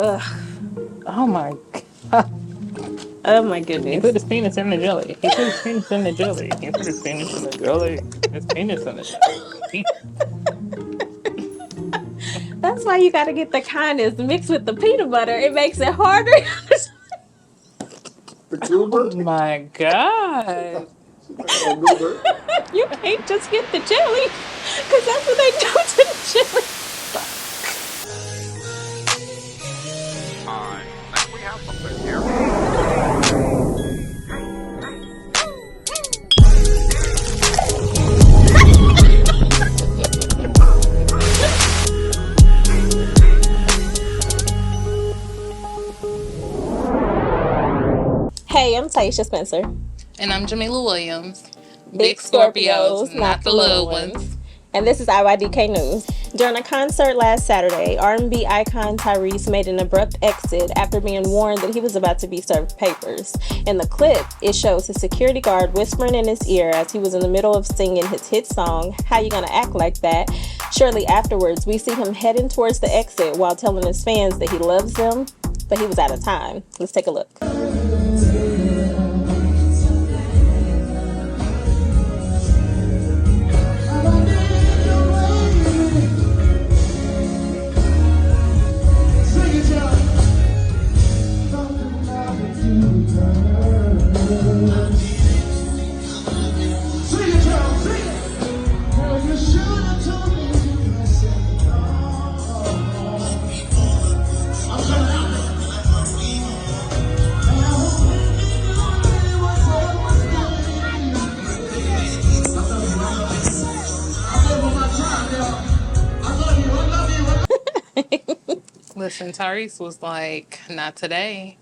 Ugh. Oh my god. Oh my He goodness. put his penis in the jelly. He put his penis in the jelly. He put his penis in the jelly. His penis in the jelly. That's why you gotta get the kindness mixed with the peanut butter. It makes it harder. Oh my god. You can't just get the jelly, because that's what they do to the jelly. I think we have something here. Hey, I'm Taisha Spencer. And I'm Jamila Williams. Big Scorpios, not the little ones. And this is Iydk News. During a concert last Saturday, R&B icon Tyrese made an abrupt exit after being warned that he was about to be served papers. In the clip, it shows his security guard whispering in his ear as he was in the middle of singing his hit song, How You Gonna Act Like That? Shortly afterwards, we see him heading towards the exit while telling his fans that he loves them, but he was out of time. Let's take a look. Listen, Tyrese was like, not today.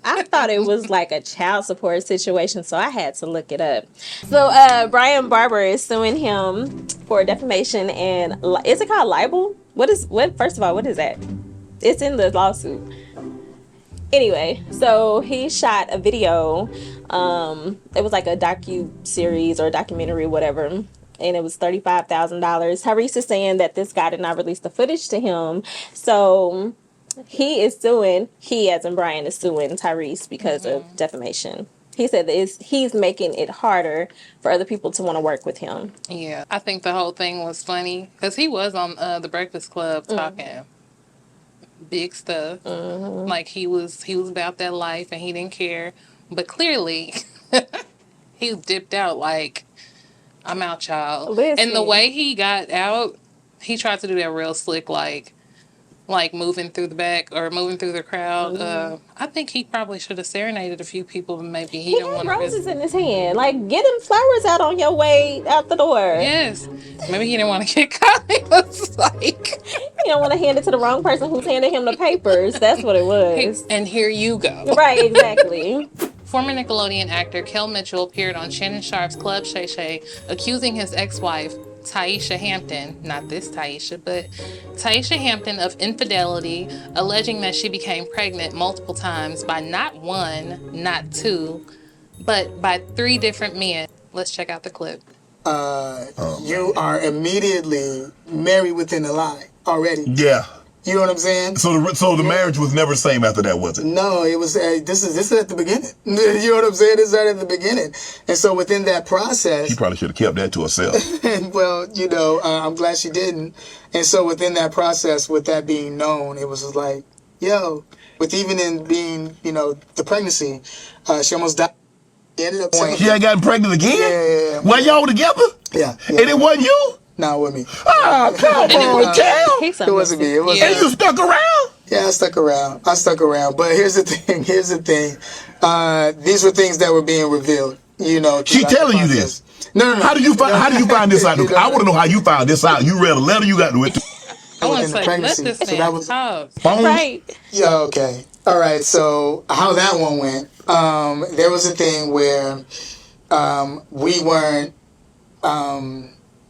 I thought it was like a child support situation, so I had to look it up. So, Brian Barber is suing him for defamation and is it called libel? What? First of all, what is that? It's in the lawsuit. Anyway, so he shot a video. It was like a docu-series or a documentary, whatever. And it was $35,000. Tyrese is saying that this guy did not release the footage to him. So he is suing, he as in Brian is suing Tyrese because of defamation. He said that he's making it harder for other people to want to work with him. Yeah, I think the whole thing was funny because he was on the Breakfast Club talking big stuff. Like he was about that life and he didn't care. But clearly, he dipped out like, I'm out, y'all. Listen. And the way he got out, he tried to do that real slick, like moving through the back or moving through the crowd. I think he probably should have serenaded a few people, but maybe he didn't had want to roses in his hand. Like, get him flowers out on your way out the door. Yes. Maybe he didn't want to get caught. It was like, You don't want to hand it to the wrong person who's handing him the papers. That's what it was. and here you go. Right, exactly. Former Nickelodeon actor Kel Mitchell appeared on Shannon Sharp's Club Shay Shay, accusing his ex-wife, Taisha Hampton, not this Taisha, but Taisha Hampton, of infidelity, alleging that she became pregnant multiple times by not one, not two, but by 3 different men. Let's check out the clip. You are immediately married within a lie already. Yeah. You know what I'm saying? So the marriage was never the same after that, was it? No, it was. This is at the beginning. You know what I'm saying? This is right at the beginning. And so within that process, She probably should have kept that to herself. and well, I'm glad she didn't. And so within that process, with that being known, it was like, yo, with even in being, the pregnancy, she almost died. She ended up saying, She had gotten pregnant again? Yeah. While y'all were together? Yeah. And it wasn't you? Not with me. Oh, come on, Cal. It wasn't me. It wasn't. And you stuck around? Yeah, I stuck around. But here's the thing. These were things that were being revealed. She telling you this? No. How do you find this out? I want to know how you found this out. You read a letter you got to it. I want to Within the say, let pregnancy. this So man that was- talk. Phones? Right. Yeah, okay. All right, so how that one went, there was a thing where we weren't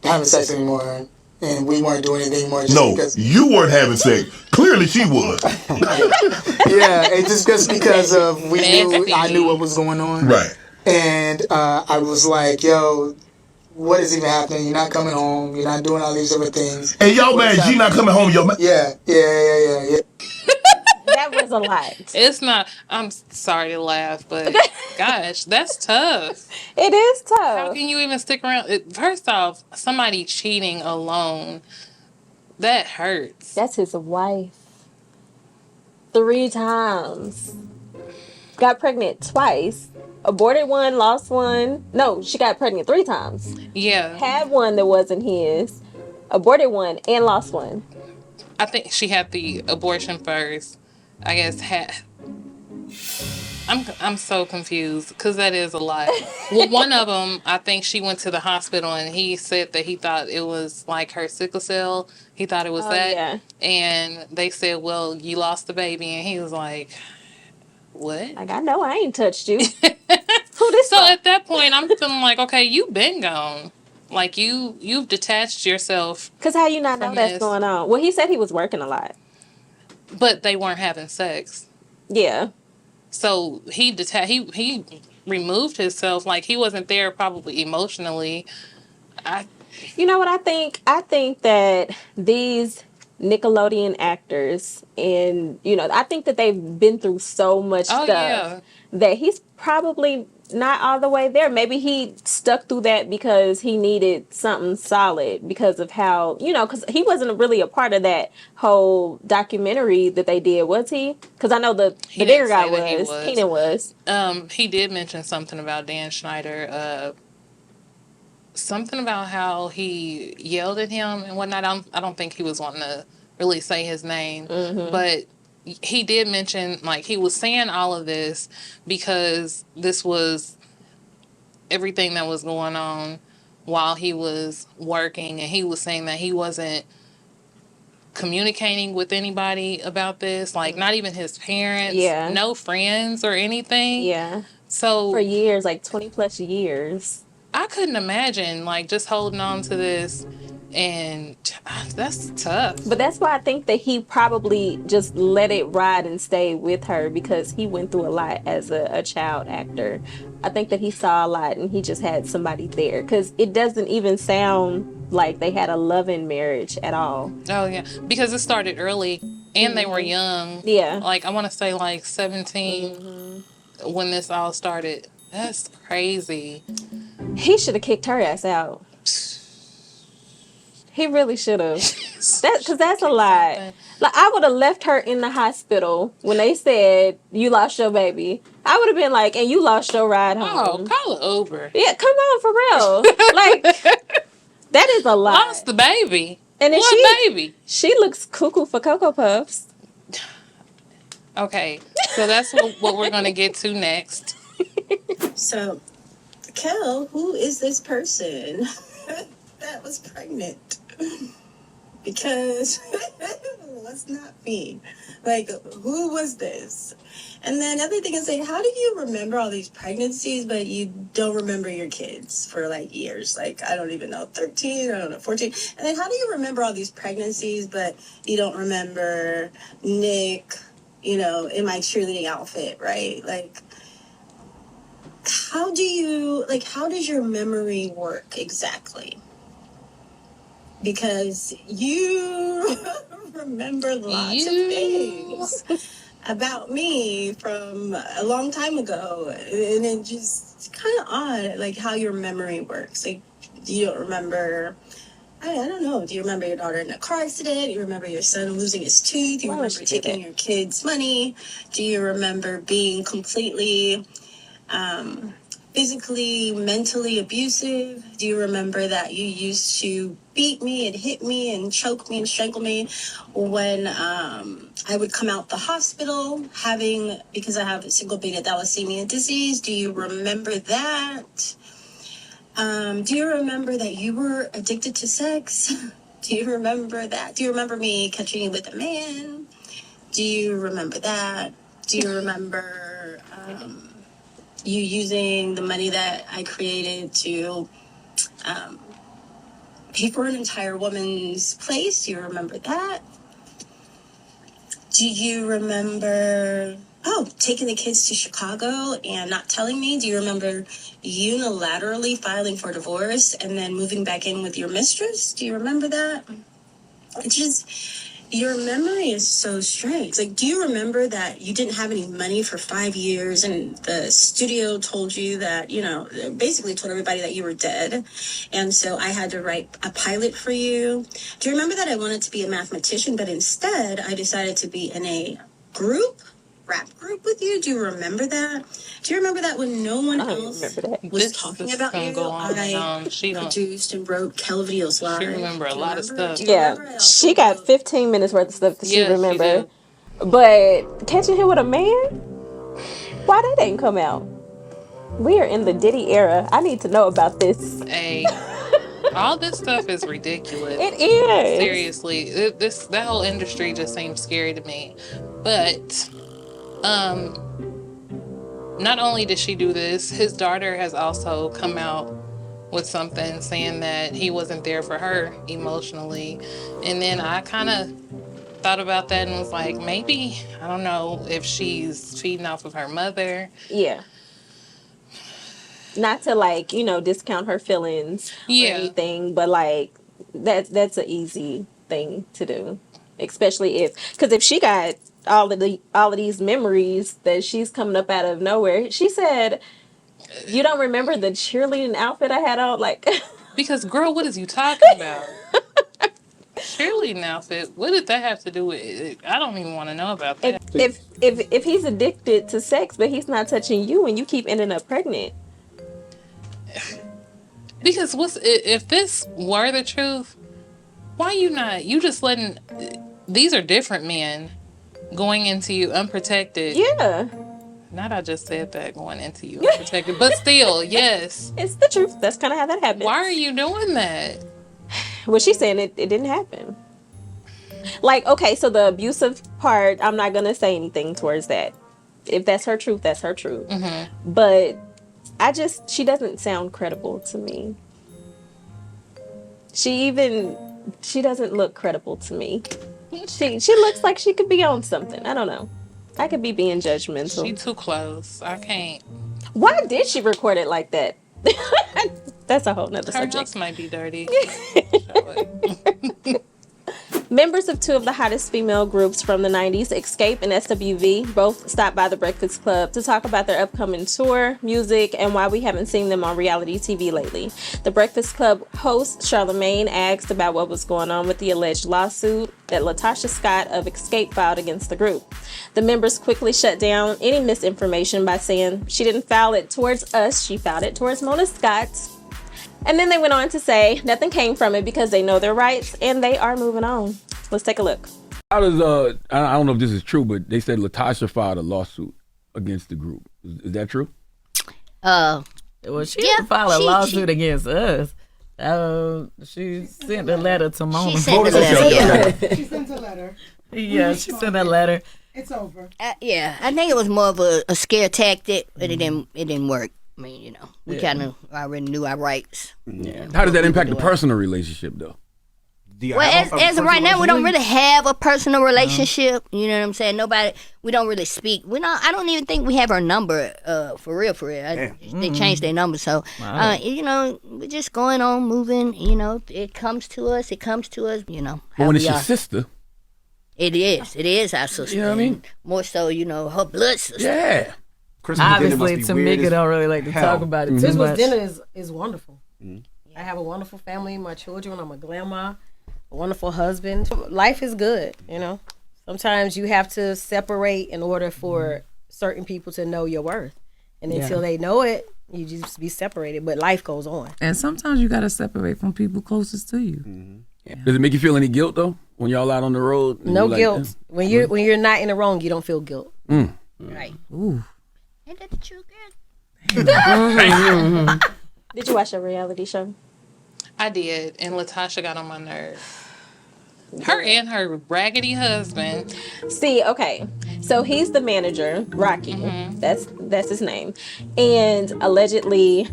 having sex anymore, and we weren't doing anything more. No, Because, you weren't having sex. Clearly she was. yeah, it's just because of I knew what was going on. Right. And I was like, yo, what is even happening? You're not coming home. You're not doing all these different things. And y'all mad she not coming home, yo man. Yeah. that was a lot. It's not. I'm sorry to laugh, but gosh, that's tough. It is How tough. can you even stick around? First off, somebody cheating alone, that hurts. That's his wife. 3 times. Got pregnant twice. Aborted one, lost one. No, she got pregnant 3 times. Yeah. Had one that wasn't his. Aborted one and lost one. I think she had the abortion first. I guess I'm so confused because that is a lot. Well, one of them, I think she went to the hospital and he said that he thought it was like her sickle cell. He thought it was that. Yeah. And they said, well, you lost the baby. And he was like, what? Like, I know I ain't touched you. Who this So for? at that point, I'm feeling like, okay, you've been gone. Like, you've detached yourself. Because how you not know From that's this. going on? Well, he said he was working a lot. But they weren't having sex. Yeah. So he removed himself. Like, he wasn't there probably emotionally. You know what I think? I think that these Nickelodeon actors and, I think that they've been through so much Oh, stuff yeah. that he's probably not all the way there. Maybe he stuck through that because he needed something solid because of how, because he wasn't really a part of that whole documentary that they did, was he? Because I know the He bigger didn't guy say that he was. was. Keenan was. He did mention something about Dan Schneider. Something about how he yelled at him and whatnot. I don't think he was wanting to really say his name, but he did mention, like, he was saying all of this because this was everything that was going on while he was working, and he was saying that he wasn't communicating with anybody about this, like not even his parents, no friends or anything. Yeah. So For years, like 20 plus years. I couldn't imagine, like, just holding on to this, and that's tough. But that's why I think that he probably just let it ride and stay with her because he went through a lot as a child actor. I think that he saw a lot and he just had somebody there because it doesn't even sound like they had a loving marriage at all. Oh, yeah, because it started early and they were young. Yeah. Like, I want to say, like, 17 when this all started. That's crazy. He should have kicked her ass out. He really should have. Because that's a lot. Like, I would have left her in the hospital when they said, you lost your baby. I would have been like, and you lost your ride home. Oh, call it Uber. Yeah, come on, for real. Like, that is a lot. Lost the baby. And then what baby? She looks cuckoo for Cocoa Puffs. Okay, so that's what we're going to get to next. So, Kel, who is this person that was pregnant? Because let's not be like, who was this? And then other thing is, like, how do you remember all these pregnancies, but you don't remember your kids for like years? Like, I don't even know, 13, I don't know, 14. And then how do you remember all these pregnancies, but you don't remember Nick, in my cheerleading outfit, right? Like, how does your memory work exactly? Because you remember lots of things about me from a long time ago. And it just kind of odd, like, how your memory works. Like, you don't remember, I don't know, do you remember your daughter in a car accident? Do you remember your son losing his tooth? Do you remember taking your kids' money? Do you remember being completely physically, mentally abusive? Do you remember that you used to beat me and hit me and choke me and strangle me when I would come out the hospital because I have a single beta thalassemia disease? Do you remember that? Do you remember that you were addicted to sex? Do you remember that? Do you remember me catching you with a man? Do you remember that? Do you remember you using the money that I created to pay for an entire woman's place? Do you remember that? Do you remember, taking the kids to Chicago and not telling me? Do you remember unilaterally filing for divorce and then moving back in with your mistress? Do you remember that? Your memory is so strange. Like, do you remember that you didn't have any money for 5 years and the studio told you that, basically told everybody that you were dead? And so I had to write a pilot for you. Do you remember that I wanted to be a mathematician, but instead I decided to be in a rap group with you? Do you remember that? Do you remember that when no one else was talking about you? I produced and wrote Kel Video's Live. She remember a lot of stuff. Yeah, she got 15 minutes worth of stuff that she Yeah, remember. she But Catching Him with a Man, why that didn't come out? We are in the Diddy era. I need to know about this. Hey, all this stuff is ridiculous. It is. Seriously, that whole industry just seems scary to me. But not only did she do this, his daughter has also come out with something saying that he wasn't there for her emotionally. And then I kind of thought about that and was like, maybe, I don't know if she's feeding off of her mother. Yeah. Not to discount her feelings or anything, but that's an easy thing to do, especially because if she got all of these memories that she's coming up out of nowhere. She said, "You don't remember the cheerleading outfit I had on?" Because girl, what is you talking about? Cheerleading outfit. What did that have to do with it? I don't even want to know about that. If he's addicted to sex, but he's not touching you, and you keep ending up pregnant. Because if this were the truth, why you just letting these are different men going into you unprotected. Yeah. Not I just said that, going into you unprotected, but still, yes. It's the truth. That's kind of how that happens. Why are you doing that? Well, she's saying it didn't happen. Okay, so the abusive part, I'm not going to say anything towards that. If that's her truth, that's her truth. Mm-hmm. But she doesn't sound credible to me. She doesn't look credible to me. She looks like she could be on something. I don't know. I could be being judgmental. She too close. I can't. Why did she record it like that? That's a whole nother subject. Her house might be dirty. Members of two of the hottest female groups from the 90s, Escape and SWV, both stopped by the Breakfast Club to talk about their upcoming tour, music, and why we haven't seen them on reality TV lately. The Breakfast Club host, Charlamagne, asked about what was going on with the alleged lawsuit that LaTasha Scott of Escape filed against the group. The members quickly shut down any misinformation by saying she didn't file it towards us, she filed it towards Mona Scott. And then they went on to say nothing came from it because they know their rights and they are moving on. Let's take a look. How does I don't know if this is true, but they said LaTasha filed a lawsuit against the group. Is that true? Well, she didn't file a lawsuit against us. She sent a letter to Mona. She sent a letter. She sent a letter. Yeah, she sent a letter. It's over. Yeah, I think it was more of a scare tactic, but it didn't work. I mean, we kind of already knew our rights. Yeah. How does that impact the personal relationship, though? Well, as of right now, we don't really have a personal relationship. You know what I'm saying? We don't really speak. I don't even think we have her number for real. They changed their number. So, we're just going on, moving. It comes to us. But when it's your sister. It is our sister. You know what I mean? More so, her blood sister. Yeah. Obviously, Tamika don't really like to talk about it too Christmas much. dinner is wonderful. Mm-hmm. I have a wonderful family, my children. I'm a grandma, a wonderful husband. Life is good, Sometimes you have to separate in order for certain people to know your worth. And until they know it, you just be separated. But life goes on. And sometimes you got to separate from people closest to you. Mm-hmm. Yeah. Does it make you feel any guilt, though, when y'all out on the road? No guilt. When you're not in the wrong, you don't feel guilt. Mm. Right. Ooh. Ain't that the truth, girl? Did you watch a reality show? I did, and LaTasha got on my nerves. Her and her raggedy husband. See, okay, so he's the manager, Rocky. Mm-hmm. That's his name, and allegedly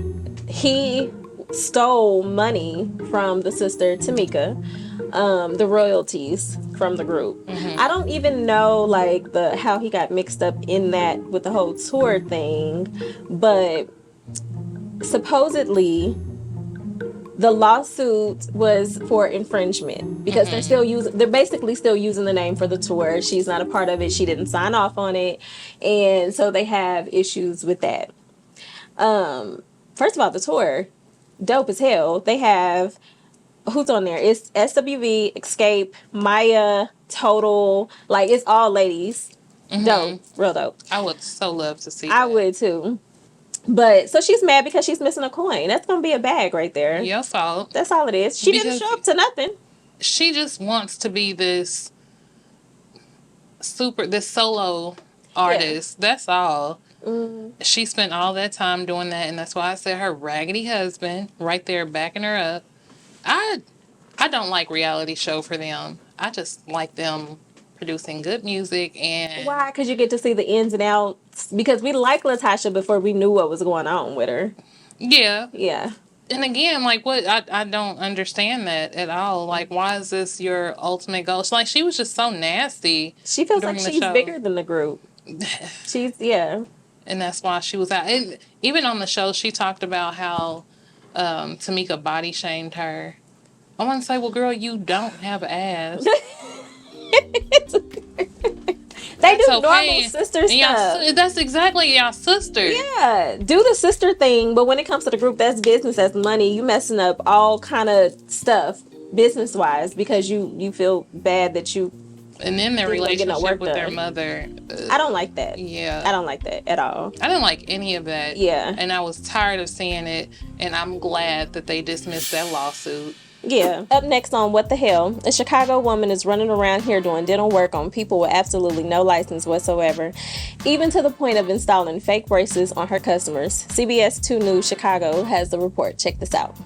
he stole money from the sister Tamika, the royalties from the group. Mm-hmm. I don't even know how he got mixed up in that with the whole tour thing, but supposedly The lawsuit was for infringement because they're basically still using the name for the tour. She's not a part of it. She didn't sign off on it. And so they have issues with that. First of all, the tour, dope as hell. They have, who's on there? It's SWV, Escape, Maya, Total. Like, it's all ladies. Dope. Real dope. I would so love to see I that. would too. But, so she's mad because she's missing a coin. That's going to be a bag right there. Your fault. That's all it is. She didn't show up to nothing. She just wants to be this solo artist. Yeah. That's all. She spent all that time doing that, and that's why I said her raggedy husband right there backing her up. I don't like reality show for them. I just like them producing good music. And why? Because you get to see the ins and outs. Because we liked Latasha before we knew what was going on with her. Yeah. And again, like, what? I don't understand that at all. Like, why is this your ultimate goal? It's like, she was just so nasty. She feels like she's bigger than the group. And that's why she was out. And even on the show, she talked about how Tamika body shamed her. I want to say, well, girl, you don't have ass. They do normal sister stuff. That's exactly y'all sisters. Yeah, do the sister thing, but when it comes to the group, that's business, that's money. You messing up all kind of stuff business wise because you feel bad that you. And then their relationship with their mother. I don't like that. Yeah. I don't like that at all. I didn't like any of that. Yeah. And I was tired of seeing it, and I'm glad that they dismissed that lawsuit. Yeah. Up next on What the Hell, a Chicago woman is running around here doing dental work on people with absolutely no license whatsoever, even to the point of installing fake braces on her customers. CBS 2 News Chicago has the report. Check this out.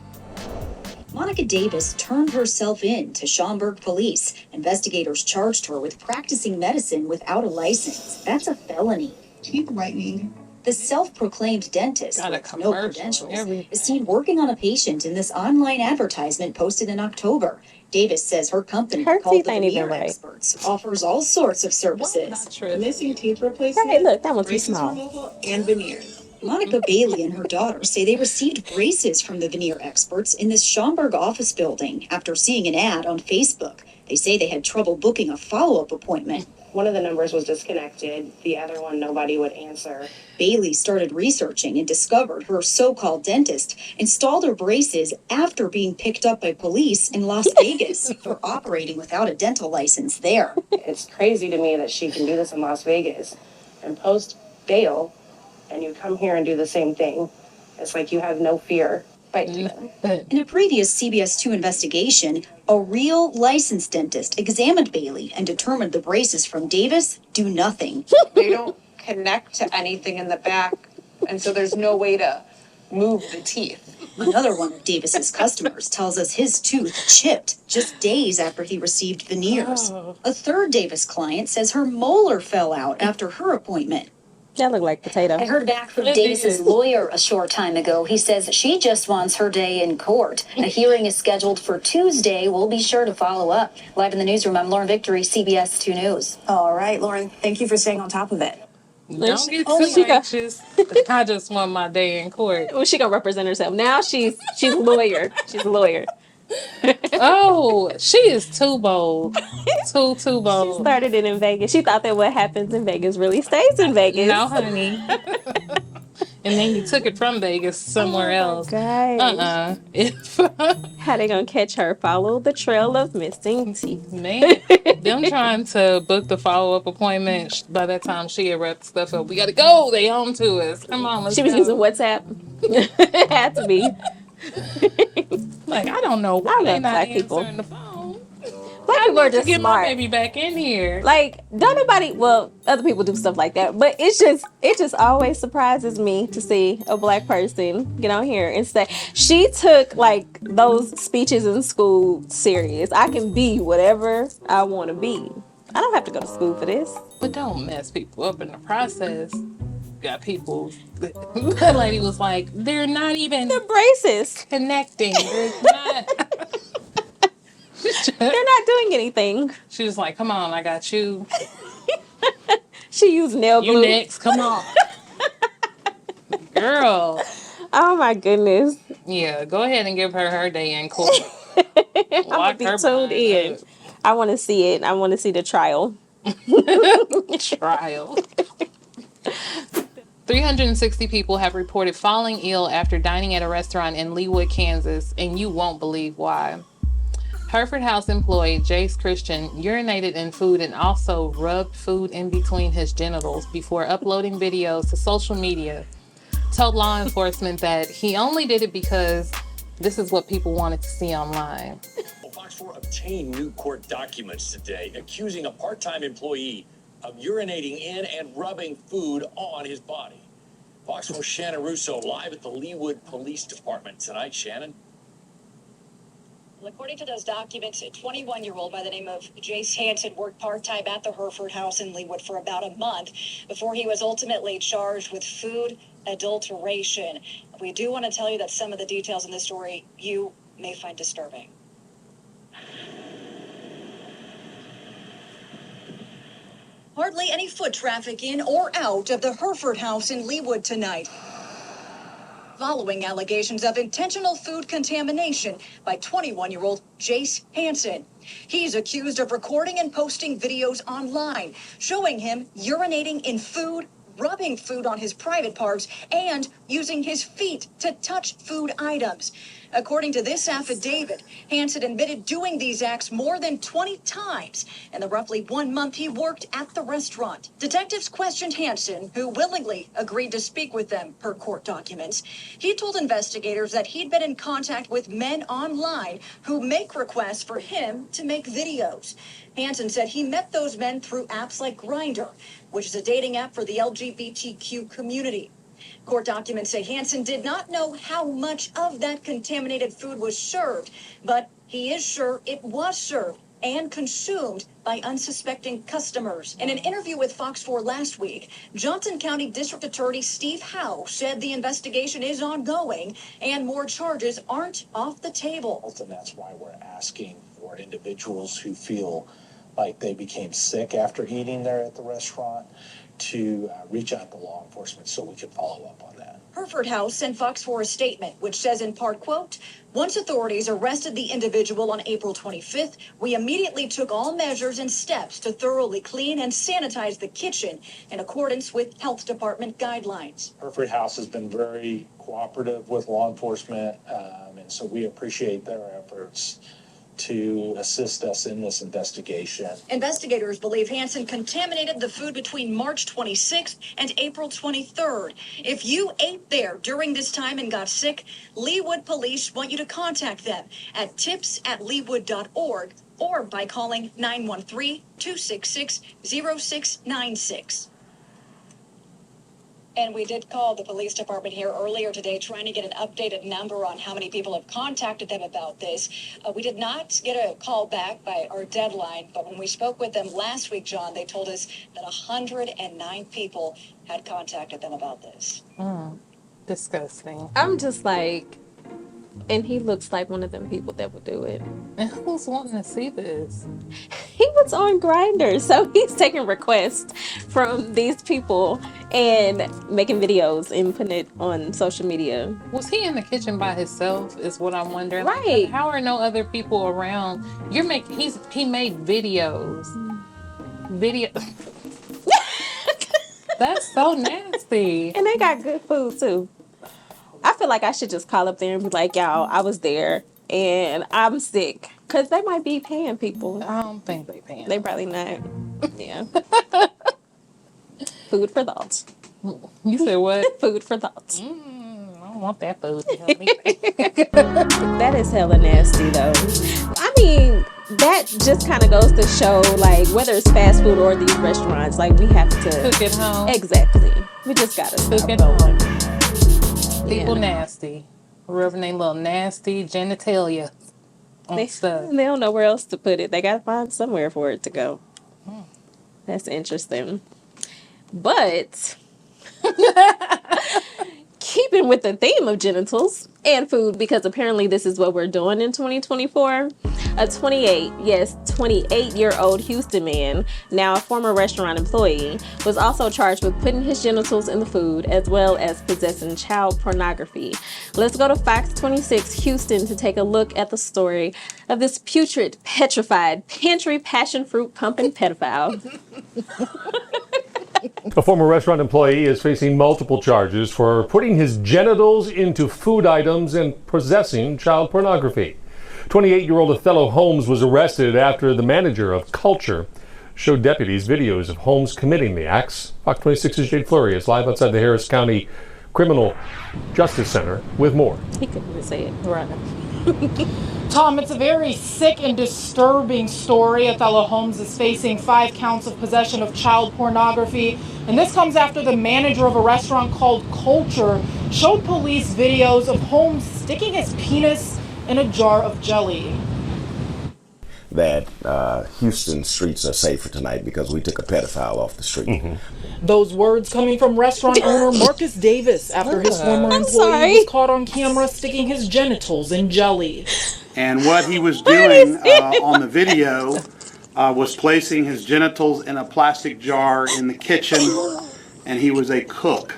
Monica Davis turned herself in to Schaumburg police. Investigators charged her with practicing medicine without a license. That's a felony. Teeth whitening. The self-proclaimed dentist with no credentials is seen working on a patient in this online advertisement posted in October. Davis says her company, called the Veneer Experts, offers all sorts of services. Missing teeth replacement, hey, look, that one's too small. Removal, and veneers. Monica Bailey and her daughter say they received braces from the Veneer Experts in this Schaumburg office building after seeing an ad on Facebook. They say they had trouble booking a follow-up appointment. One of the numbers was disconnected. The other one, nobody would answer. Bailey started researching and discovered her so-called dentist installed her braces after being picked up by police in Las Vegas for operating without a dental license there. It's crazy to me that she can do this in Las Vegas and post bail, and you come here and do the same thing. It's like you have no fear. In a previous CBS 2 investigation, a real licensed dentist examined Bailey and determined the braces from Davis do nothing. They don't connect to anything in the back, and so there's no way to move the teeth. Another one of Davis's customers tells us his tooth chipped just days after he received veneers. A third Davis client says her molar fell out after her appointment. That looked like potato. I heard back from Davis's lawyer a short time ago. He says she just wants her day in court. A hearing is scheduled for Tuesday. We'll be sure to follow up. Live in the newsroom, I'm Lauren Victory, CBS 2 News. All right, Lauren, thank you for staying on top of it. Don't get too anxious. I just want my day in court. Well, she gonna represent herself. Now she's a lawyer. She's a lawyer. Oh, she is too bold. Too bold. She started it in Vegas. She thought that what happens in Vegas really stays in Vegas. No, honey. And then you took it from Vegas somewhere else. How they gonna catch her? Follow the trail of missing teeth. Man, them trying to book the follow-up appointment. By that time, she had wrapped stuff up. We gotta go. They home to us. Come on, let's go. She was using WhatsApp. It had to be. Like, I don't know why they not answering the phone. Black people are just get smart. My baby back in here. Like, don't nobody. Well, other people do stuff like that, but it just always surprises me to see a black person get on here and say she took like those speeches in school serious. I can be whatever I want to be. I don't have to go to school for this. But don't mess people up in the process. Got people. That lady was like, they're not even the braces connecting. They're not. They're not doing anything. She was like, come on, I got you. She used nail glue. You next, come on. Girl. Oh my goodness. Yeah, go ahead and give her day in court. I'm gonna be tuned in. I want to see it. I want to see the trial. Trial. 360 people have reported falling ill after dining at a restaurant in Leawood, Kansas, and you won't believe why. Hereford House employee Jace Christian urinated in food and also rubbed food in between his genitals before uploading videos to social media. Told law enforcement that he only did it because this is what people wanted to see online. Fox 4 obtained new court documents today accusing a part-time employee of urinating in and rubbing food on his body. Fox 4 Shannon Russo live at the Leawood Police Department tonight. Shannon? Well, according to those documents, a 21-year-old by the name of Jace Hansen worked part-time at the Hereford House in Leawood for about a month before he was ultimately charged with food adulteration. We do want to tell you that some of the details in this story you may find disturbing. Hardly any foot traffic in or out of the Hereford House in Leawood tonight, following allegations of intentional food contamination by 21-year-old Jace Hansen. He's accused of recording and posting videos online showing him urinating in food, rubbing food on his private parts, and using his feet to touch food items. According to this affidavit, Hansen admitted doing these acts more than 20 times in the roughly 1 month he worked at the restaurant. Detectives questioned Hansen, who willingly agreed to speak with them per court documents. He told investigators that he'd been in contact with men online who make requests for him to make videos. Hansen said he met those men through apps like Grindr, which is a dating app for the LGBTQ community. Court documents say Hansen did not know how much of that contaminated food was served, but he is sure it was served and consumed by unsuspecting customers. In an interview with Fox 4 last week, Johnson County District Attorney Steve Howe said the investigation is ongoing and more charges aren't off the table. And that's why we're asking for individuals who feel like they became sick after eating there at the restaurant to reach out to law enforcement so we can follow up on that. Hereford House sent Fox 4 a statement which says in part, quote, once authorities arrested the individual on April 25th, we immediately took all measures and steps to thoroughly clean and sanitize the kitchen in accordance with health department guidelines. Hereford House has been very cooperative with law enforcement, and so we appreciate their efforts to assist us in this investigation. Investigators believe Hansen contaminated the food between March 26th and April 23rd. If you ate there during this time and got sick, Leawood Police want you to contact them at tips@leawood.org or by calling 913-266-0696. And we did call the police department here earlier today trying to get an updated number on how many people have contacted them about this. We did not get a call back by our deadline, but when we spoke with them last week, John, they told us that 109 people had contacted them about this. Disgusting. I'm just like, and he looks like one of them people that would do it. And who's wanting to see this? He was on Grindr, so he's taking requests from these people and making videos and putting it on social media. Was he in the kitchen by himself? Is what I'm wondering. Right. Like, how are no other people around? He made videos. That's so nasty. And they got good food too. I feel like I should just call up there and be like, y'all, I was there and I'm sick. Because they might be paying people. I don't think they paying. They probably not. Yeah. Food for thought. You said what? Food for thought. I don't want that food to help me think. That is hella nasty though. I mean, that just kind of goes to show, like, whether it's fast food or these restaurants, like, we have to cook it home. Exactly. We just gotta cook it home. People nasty. Rubbing their little nasty genitalia on stuff. They don't know where else to put it. They gotta find somewhere for it to go. That's interesting. But keeping with the theme of genitals and food, because apparently this is what we're doing in 2024, A 28-year-old Houston man, now a former restaurant employee, was also charged with putting his genitals in the food as well as possessing child pornography. Let's go to Fox 26 Houston to take a look at the story of this putrid, petrified, pantry passion fruit pumping pedophile. A former restaurant employee is facing multiple charges for putting his genitals into food items and possessing child pornography. 28-year-old Othello Holmes was arrested after the manager of Culture showed deputies videos of Holmes committing the acts. Fox 26's Jade Fleury is live outside the Harris County Criminal Justice Center with more. He couldn't even say it. Right. Tom, it's a very sick and disturbing story. Othello Holmes is facing 5 counts of possession of child pornography. And this comes after the manager of a restaurant called Culture showed police videos of Holmes sticking his penis in a jar of jelly. That Houston streets are safer tonight because we took a pedophile off the street. Mm-hmm. Those words coming from restaurant owner Marcus Davis after his former employee was caught on camera sticking his genitals in jelly. And what he was doing on the video was placing his genitals in a plastic jar in the kitchen, and he was a cook.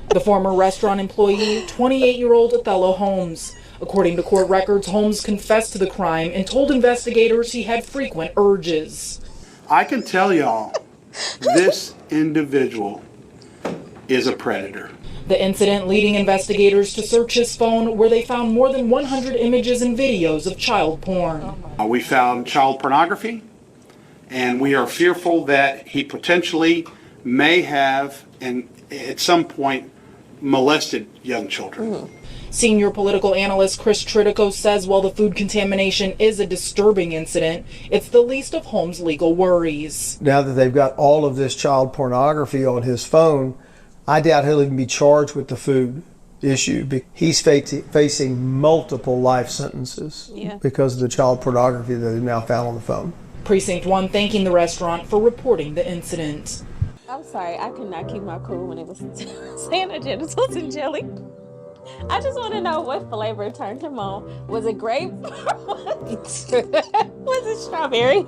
The former restaurant employee, 28-year-old Othello Holmes. According to court records, Holmes confessed to the crime and told investigators he had frequent urges. I can tell y'all, this individual is a predator. The incident leading investigators to search his phone, where they found more than 100 images and videos of child porn. We found child pornography, and we are fearful that he potentially may have, and at some point, molested young children. Senior political analyst Chris Tritico says while the food contamination is a disturbing incident, it's the least of Holmes' legal worries. Now that they've got all of this child pornography on his phone, I doubt he'll even be charged with the food issue. He's facing multiple life sentences because of the child pornography that is now found on the phone. Precinct 1 thanking the restaurant for reporting the incident. I'm sorry, I could not keep my cool when it was saying the genitals and jelly. I just want to know what flavor turned him on. Was it grape? Was it strawberry?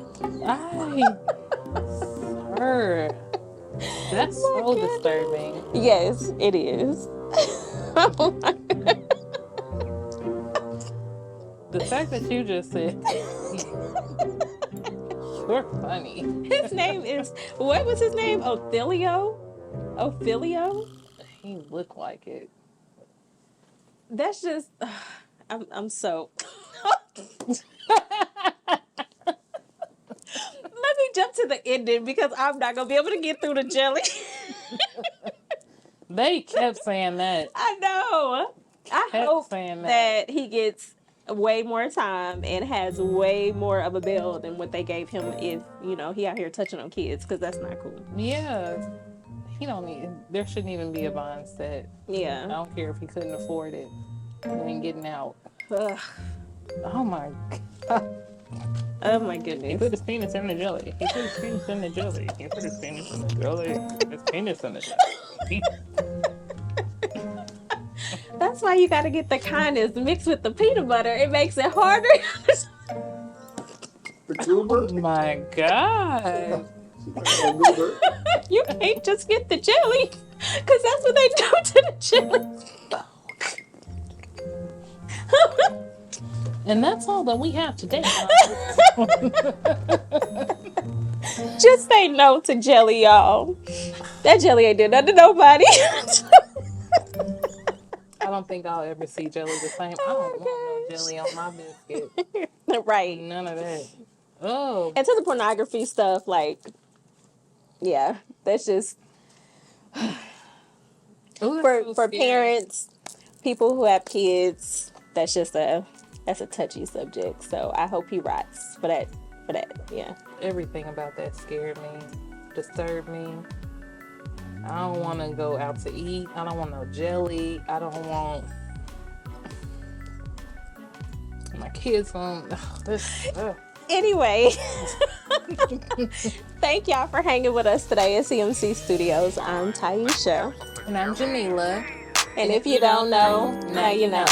That's so disturbing. Yes, it is. Oh my God. The fact that you just said you're funny. His name is, what was his name? Othello? He looked like it. That's just, I'm so. Let me jump to the ending because I'm not going to be able to get through the jelly. They kept saying that. I know. I hope that he gets way more time and has way more of a bill than what they gave him if, he out here touching on kids, because that's not cool. Yeah. There shouldn't even be a bond set. Yeah. I don't care if he couldn't afford it. He ain't getting out. Ugh. Oh my God. Oh my goodness. He put his penis in the jelly. His penis in the jelly. His penis in the jelly. That's why you got to get the kindness mixed with the peanut butter. It makes it harder. Oh my God. You can't just get the jelly, because that's what they do to the jelly. And that's all that we have today. Just say no to jelly, y'all. That jelly ain't did nothing to nobody. I don't think I'll ever see jelly the same. I don't want no jelly on my biscuit. Right. None of that. Oh. And to the pornography stuff, that's just for parents, people who have kids. That's just that's a touchy subject. So I hope he rots for that. Yeah. Everything about that scared me, disturbed me. I don't want to go out to eat. I don't want no jelly. I don't want my kids on this. Anyway, thank y'all for hanging with us today at CMC Studios. I'm Taisha. And I'm Jamila. And if you don't know, now you know.